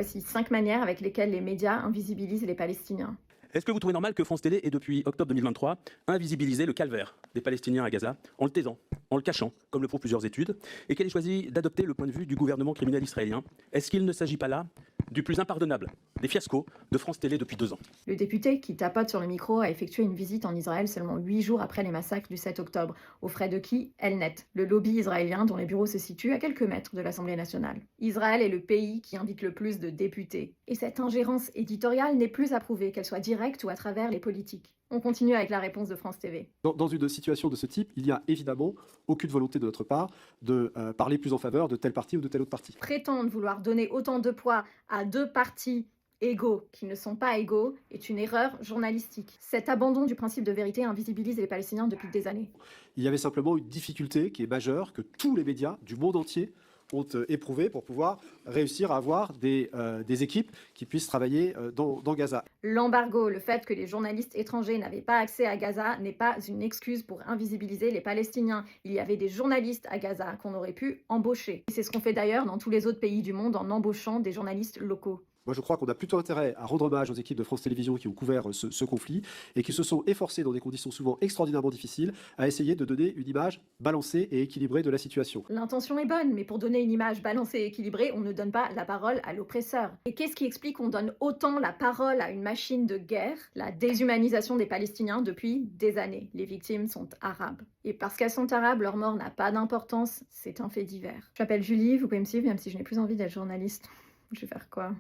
Voici 5 manières avec lesquelles les médias invisibilisent les Palestiniens. Est-ce que vous trouvez normal que France Télé ait depuis octobre 2023 invisibilisé le calvaire des Palestiniens à Gaza en le taisant, en le cachant, comme le prouvent plusieurs études, et qu'elle ait choisi d'adopter le point de vue du gouvernement criminel israélien? Est-ce qu'il ne s'agit pas là du plus impardonnable des fiascos de France Télé depuis 2 ans? Le député qui tapote sur le micro a effectué une visite en Israël seulement 8 jours après les massacres du 7 octobre, aux frais de qui? Elnet, le lobby israélien dont les bureaux se situent à quelques mètres de l'Assemblée nationale. Israël est le pays qui invite le plus de députés. Et cette ingérence éditoriale n'est plus approuvée, qu'elle soit directe ou à travers les politiques. On continue avec la réponse de France TV. Dans une situation de ce type, il n'y a évidemment aucune volonté de notre part de parler plus en faveur de tel parti ou de tel autre parti. Prétendre vouloir donner autant de poids à deux partis égaux qui ne sont pas égaux est une erreur journalistique. Cet abandon du principe de vérité invisibilise les Palestiniens depuis des années. Il y avait simplement une difficulté qui est majeure, que tous les médias du monde entier ont éprouvé pour pouvoir réussir à avoir des équipes qui puissent travailler dans Gaza. L'embargo, le fait que les journalistes étrangers n'avaient pas accès à Gaza n'est pas une excuse pour invisibiliser les Palestiniens. Il y avait des journalistes à Gaza qu'on aurait pu embaucher. C'est ce qu'on fait d'ailleurs dans tous les autres pays du monde en embauchant des journalistes locaux. Moi, je crois qu'on a plutôt intérêt à rendre hommage aux équipes de France Télévisions qui ont couvert ce conflit et qui se sont efforcées, dans des conditions souvent extraordinairement difficiles, à essayer de donner une image balancée et équilibrée de la situation. L'intention est bonne, mais pour donner une image balancée et équilibrée, on ne donne pas la parole à l'oppresseur. Et qu'est-ce qui explique qu'on donne autant la parole à une machine de guerre? La déshumanisation des Palestiniens depuis des années. Les victimes sont arabes. Et parce qu'elles sont arabes, leur mort n'a pas d'importance, c'est un fait divers. Je m'appelle Julie, vous pouvez me suivre même si je n'ai plus envie d'être journaliste. Je vais faire quoi?